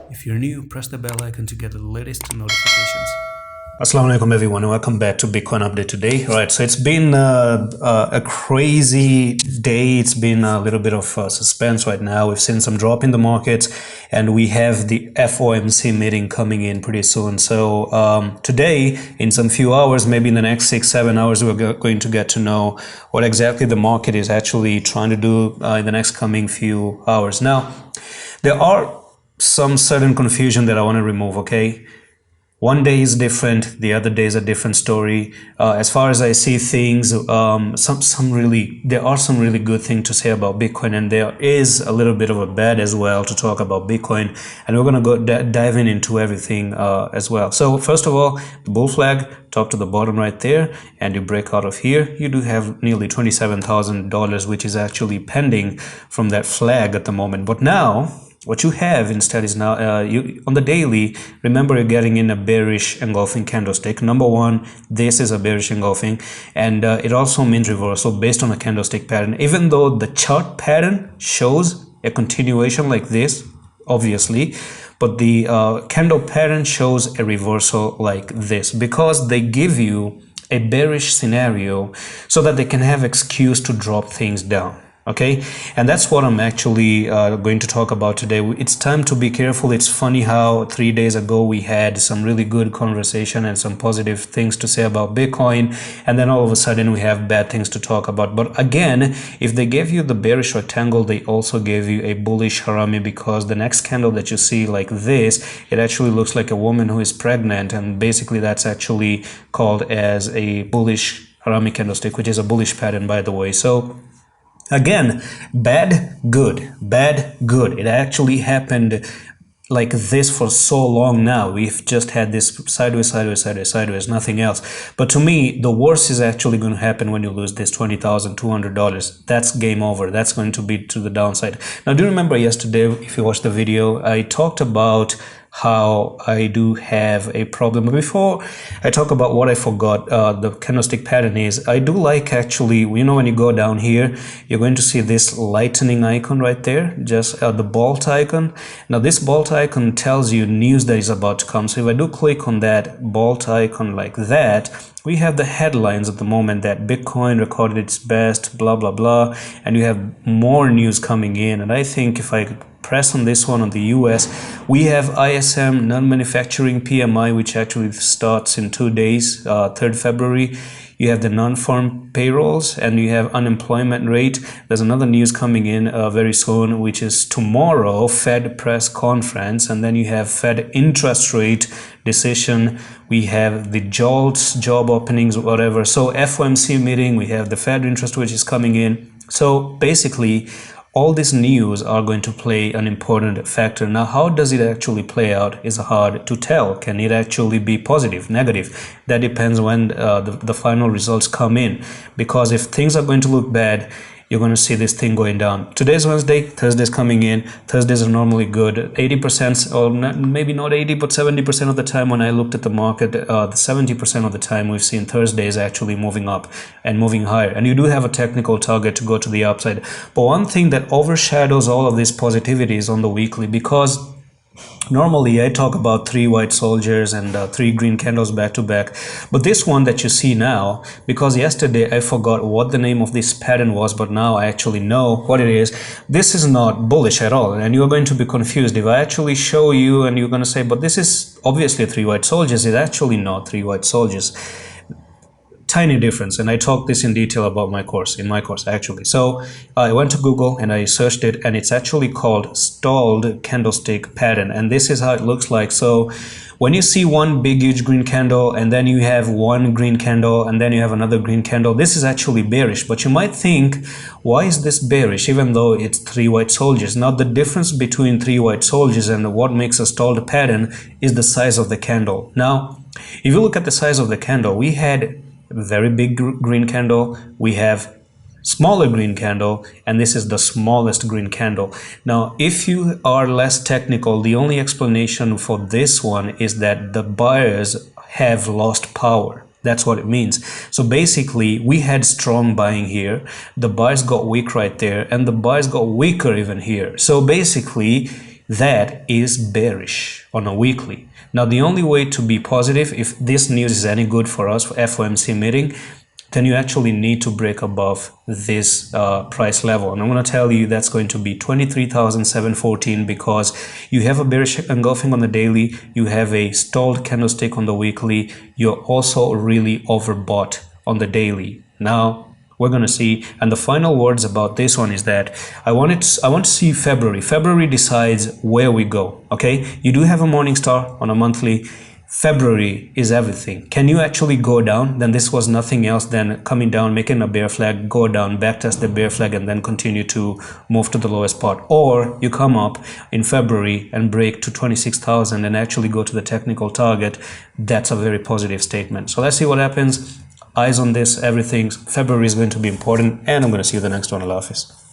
If you're new, press the bell icon to get the latest notifications. Assalamu alaikum everyone, and welcome back to Bitcoin Update today. Right, so it's been a crazy day. It's been a little bit of suspense right now. We've seen some drop in the markets, and we have the FOMC meeting coming in pretty soon. So today, in some few hours, maybe in the next 6-7 hours, we're going to get to know what exactly the market is actually trying to do in the next coming few hours. Now, there are some certain confusion that I want to remove, okay? One day is different, the other day is a different story. As far as I see things, there are some really good things to say about Bitcoin, and there is a little bit of a bad as well to talk about Bitcoin, and we're going to go dive into everything as well. So first of all, the bull flag, top to the bottom right there, and you break out of here, you do have nearly $27,000, which is actually pending from that flag at the moment. But now, what you have instead is now, on the daily, remember you're getting in a bearish engulfing candlestick. Number one, this is a bearish engulfing, and it also means reversal based on a candlestick pattern. Even though the chart pattern shows a continuation like this, obviously, but the candle pattern shows a reversal like this because they give you a bearish scenario so that they can have excuse to drop things down. Okay, and that's what I'm actually going to talk about today. It's time to be careful. It's funny how 3 days ago we had some really good conversation and some positive things to say about Bitcoin, and then all of a sudden we have bad things to talk about. But again, if they gave you the bearish rectangle, they also gave you a bullish harami, because the next candle that you see like this, it actually looks like a woman who is pregnant, and basically that's actually called as a bullish harami candlestick, which is a bullish pattern, by the way. So again, bad, good, bad, good. It actually happened like this for so long now. We've just had this sideways, sideways, sideways, sideways, nothing else. But to me, the worst is actually going to happen when you lose this $20,200. That's game over. That's going to be to the downside. Now, do you remember yesterday, if you watched the video, I talked about how I do have a problem. But before I talk about what I forgot, the candlestick pattern is, I do like actually, you know, when you go down here, you're going to see this lightning icon right there, just the bolt icon. Now this bolt icon tells you news that is about to come. So if I do click on that bolt icon like that, we have the headlines at the moment that Bitcoin recorded its best, blah, blah, blah, and you have more news coming in. And I think if I press on this one on the US, we have ISM non-manufacturing PMI, which actually starts in 2 days, 3rd February. You have the non-farm payrolls, and you have unemployment rate. There's another news coming in very soon, which is tomorrow, Fed press conference, and then you have Fed interest rate decision. We have the JOLTS, job openings, whatever. So FOMC meeting, we have the Fed interest, which is coming in. So basically, all these news are going to play an important factor. Now, how does it actually play out is hard to tell. Can it actually be positive, negative? That depends when the final results come in. Because if things are going to look bad, you're going to see this thing going down. Today's Wednesday, Thursday's coming in. Thursdays are normally good. 80%, or maybe not 80, but 70% of the time when I looked at the market, the 70% of the time we've seen Thursdays actually moving up and moving higher. And you do have a technical target to go to the upside. But one thing that overshadows all of this positivity is on the weekly, because normally I talk about 3 white soldiers and 3 green candles back to back, but this one that you see now, because yesterday I forgot what the name of this pattern was, but now I actually know what it is. This is not bullish at all, and you're going to be confused if I actually show you, and you're going to say, but this is obviously 3 white soldiers. It's actually not 3 white soldiers. Tiny difference, and I talked this in detail about in my course actually. So I went to Google and I searched it, and it's actually called stalled candlestick pattern, and this is how it looks like. So when you see one big huge green candle, and then you have one green candle, and then you have another green candle, this is actually bearish. But you might think, why is this bearish even though it's 3 white soldiers? Now the difference between 3 white soldiers and what makes a stalled pattern is the size of the candle. Now if you look at the size of the candle, we had very big green candle, we have smaller green candle, and this is the smallest green candle. Now if you are less technical, the only explanation for this one is that the buyers have lost power. That's what it means. So basically we had strong buying here, the buyers got weak right there, and the buyers got weaker even here. So basically that is bearish on a weekly. Now, the only way to be positive, if this news is any good for us for FOMC meeting, then you actually need to break above this price level. And I'm going to tell you that's going to be 23,714 because you have a bearish engulfing on the daily, you have a stalled candlestick on the weekly, you're also really overbought on the daily. Now, we're going to see, and the final words about this one is that I want to see February. February decides where we go, okay? You do have a morning star on a monthly. February is everything. Can you actually go down? Then this was nothing else than coming down, making a bear flag, go down, backtest the bear flag, and then continue to move to the lowest part. Or you come up in February and break to 26,000 and actually go to the technical target. That's a very positive statement. So let's see what happens. Eyes on this, everything. February is going to be important, and I'm going to see you the next one. Allah Hafiz.